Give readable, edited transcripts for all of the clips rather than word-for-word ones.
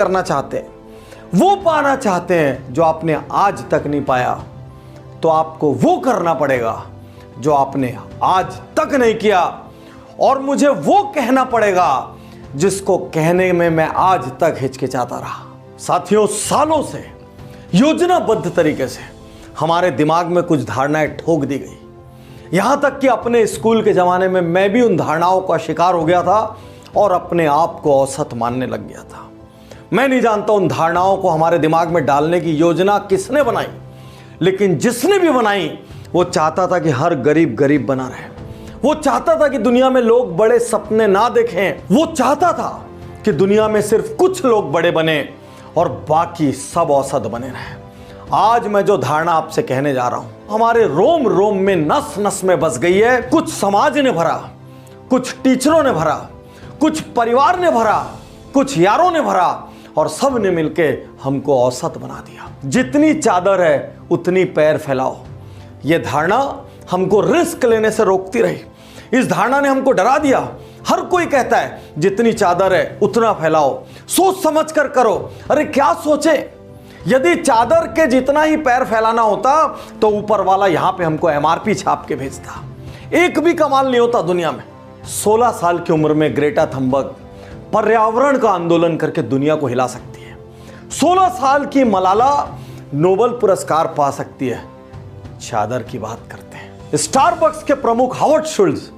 करना चाहते हैं, वो पाना चाहते हैं जो आपने आज तक नहीं पाया, तो आपको वो करना पड़ेगा जो आपने आज तक नहीं किया, और मुझे वो कहना पड़ेगा जिसको कहने में मैं आज तक हिचकिचाता रहा। साथियों, सालों से योजनाबद्ध तरीके से हमारे दिमाग में कुछ धारणाएं ठोक दी गई, यहां तक कि अपने स्कूल के जमाने में मैं भी उन धारणाओं का शिकार हो गया था और अपने आप को औसत मानने लग गया था। मैं नहीं जानता उन धारणाओं को हमारे दिमाग में डालने की योजना किसने बनाई, लेकिन जिसने भी बनाई वो चाहता था कि हर गरीब गरीब बना रहे, वो चाहता था कि दुनिया में लोग बड़े सपने ना देखें, वो चाहता था कि दुनिया में सिर्फ कुछ लोग बड़े बने और बाकी सब औसत बने रहे। आज मैं जो धारणा आपसे कहने जा रहा हूं, हमारे रोम रोम में, नस नस में बस गई है। कुछ समाज ने भरा, कुछ टीचरों ने भरा, कुछ परिवार ने भरा, कुछ यारों ने भरा, और सब ने मिलके हमको औसत बना दिया। जितनी चादर है उतनी पैर फैलाओ, यह धारणा हमको रिस्क लेने से रोकती रही। इस धारणा ने हमको डरा दिया। हर कोई कहता है जितनी चादर है उतना फैलाओ, सोच समझ कर करो। अरे क्या सोचे, यदि चादर के जितना ही पैर फैलाना होता तो ऊपर वाला यहां पे हमको MRP छाप के भेजता। एक भी कमाल नहीं होता दुनिया में। 16 साल की उम्र में ग्रेटा थंबर्ग पर्यावरण का आंदोलन करके दुनिया को हिला सकती है। 16 साल की मलाला नोबेल पुरस्कार पा सकती है। चादर की बात करते हैं। स्टारबक्स के प्रमुख हावर्ड शुल्ट्ज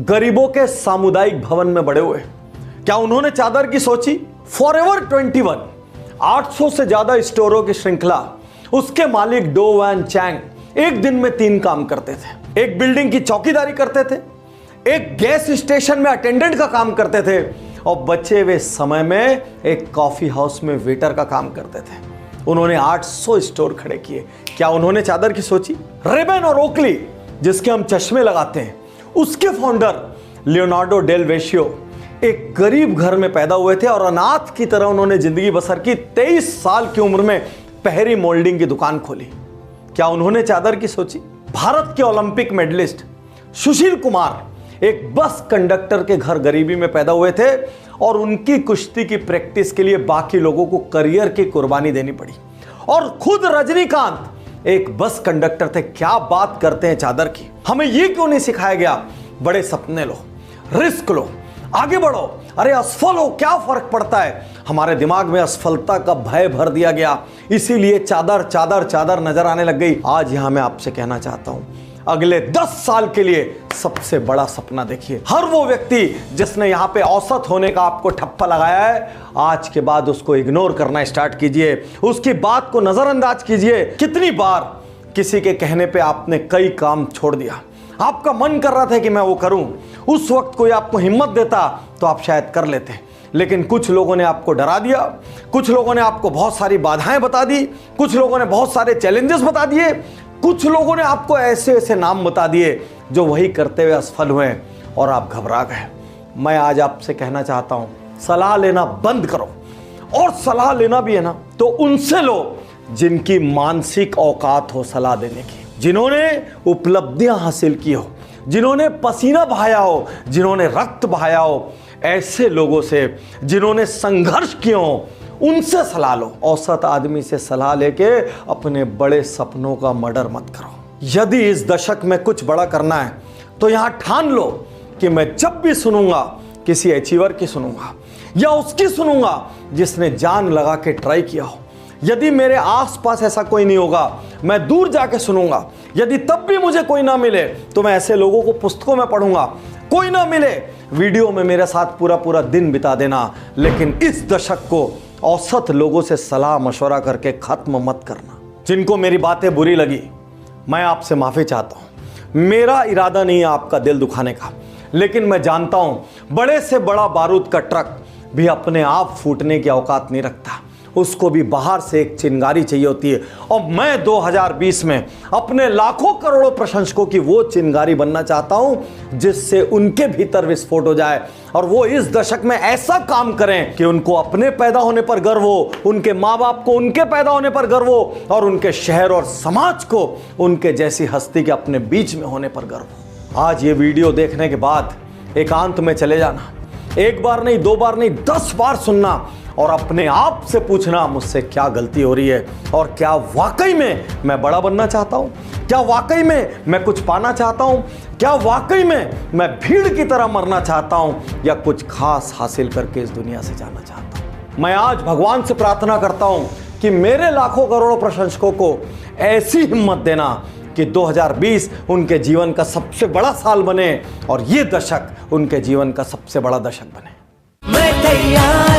गरीबों के सामुदायिक भवन में बड़े हुए। क्या उन्होंने चादर की सोची? फॉरएवर 21 800 से ज्यादा स्टोरों की श्रृंखला, उसके मालिक डो वैन चैंग एक दिन में 3 काम करते थे। एक बिल्डिंग की चौकीदारी करते थे, एक गैस स्टेशन में अटेंडेंट का काम करते थे, और बचे हुए समय में एक कॉफी हाउस में वेटर का काम करते थे। उन्होंने 800 स्टोर खड़े किए। क्या उन्होंने चादर की सोची? रेबन और ओकली, जिसके हम चश्मे लगाते हैं, उसके फाउंडर लियोनार्डो डेल वेशियो एक गरीब घर में पैदा हुए थे और अनाथ की तरह उन्होंने जिंदगी बसर की। 23 साल की उम्र में पहरी मोल्डिंग की दुकान खोली। क्या उन्होंने चादर की सोची? भारत के ओलंपिक मेडलिस्ट सुशील कुमार एक बस कंडक्टर के घर गरीबी में पैदा हुए थे और उनकी कुश्ती की प्रैक्टिस के लिए बाकी लोगों को करियर की कुर्बानी देनी पड़ी। और खुद रजनीकांत एक बस कंडक्टर थे। क्या बात करते हैं चादर की। हमें यह क्यों नहीं सिखाया गया? बड़े सपने लो, रिस्क लो, आगे बढ़ो। अरे असफल हो, क्या फर्क पड़ता है? हमारे दिमाग में असफलता का भय भर दिया गया, इसीलिए चादर चादर चादर नजर आने लग गई। आज यहां मैं आपसे कहना चाहता हूं, अगले 10 साल के लिए सबसे बड़ा सपना देखिए। हर वो व्यक्ति जिसने यहां पे औसत होने का आपको ठप्पा लगाया है, आज के बाद उसको इग्नोर करना स्टार्ट कीजिए, उसकी बात को नजरअंदाज कीजिए। कितनी बार किसी के कहने पे आपने कई काम छोड़ दिया, आपका मन कर रहा था कि मैं वो करूं, उस वक्त कोई आपको हिम्मत देता तो आप शायद कर लेते, लेकिन कुछ लोगों ने आपको डरा दिया, कुछ लोगों ने आपको बहुत सारी बाधाएं बता दी, कुछ लोगों ने बहुत सारे चैलेंजेस बता दिए, कुछ लोगों ने आपको ऐसे ऐसे नाम बता दिए जो वही करते हुए असफल हुए और आप घबरा गए। मैं आज आपसे कहना चाहता हूं, सलाह लेना बंद करो, और सलाह लेना भी है ना तो उनसे लो जिनकी मानसिक औकात हो सलाह देने की, जिन्होंने उपलब्धियां हासिल की हो, जिन्होंने पसीना बहाया हो, जिन्होंने रक्त बहाया हो। ऐसे लोगों से जिन्होंने संघर्ष किए हो, उनसे सलाह लो। औसत आदमी से सलाह लेके अपने बड़े सपनों का मर्डर मत करो। यदि इस दशक में कुछ बड़ा करना है तो यहां ठान लो कि मैं जब भी सुनूंगा किसी अचीवर की सुनूंगा, या उसकी सुनूंगा जिसने जान लगा के ट्राई किया हो। यदि मेरे आसपास ऐसा कोई नहीं होगा, मैं दूर जाके सुनूंगा। यदि तब भी मुझे कोई ना मिले तो मैं ऐसे लोगों को पुस्तकों में पढ़ूंगा। कोई ना मिले, वीडियो में मेरे साथ पूरा पूरा दिन बिता देना, लेकिन इस दशक को औसत लोगों से सलाह मशवरा करके खत्म मत करना। जिनको मेरी बातें बुरी लगी, मैं आपसे माफी चाहता हूं। मेरा इरादा नहीं है आपका दिल दुखाने का, लेकिन मैं जानता हूं बड़े से बड़ा बारूद का ट्रक भी अपने आप फूटने की औकात नहीं रखता, उसको भी बाहर से एक चिंगारी चाहिए होती है। और मैं 2020 में अपने लाखों करोड़ों प्रशंसकों की वो चिंगारी बनना चाहता हूं जिससे उनके भीतर विस्फोट हो जाए और वो इस दशक में ऐसा काम करें कि उनको अपने पैदा होने पर गर्व हो, उनके माँ बाप को उनके पैदा होने पर गर्व हो, और उनके शहर और समाज को उनके जैसी हस्ती के अपने बीच में होने पर गर्व हो। आज ये वीडियो देखने के बाद एकांत में चले जाना, एक बार नहीं, 2 बार नहीं, 10 बार सुनना, और अपने आप से पूछना मुझसे क्या गलती हो रही है और क्या वाकई में मैं बड़ा बनना चाहता हूं, क्या वाकई में मैं कुछ पाना चाहता हूं, क्या वाकई में मैं भीड़ की तरह मरना चाहता हूं या कुछ खास हासिल करके इस दुनिया से जाना चाहता हूं। मैं आज भगवान से प्रार्थना करता हूं कि मेरे लाखों करोड़ों प्रशंसकों को ऐसी हिम्मत देना कि 2020 उनके जीवन का सबसे बड़ा साल बने और ये दशक उनके जीवन का सबसे बड़ा दशक बने। मैं तैयार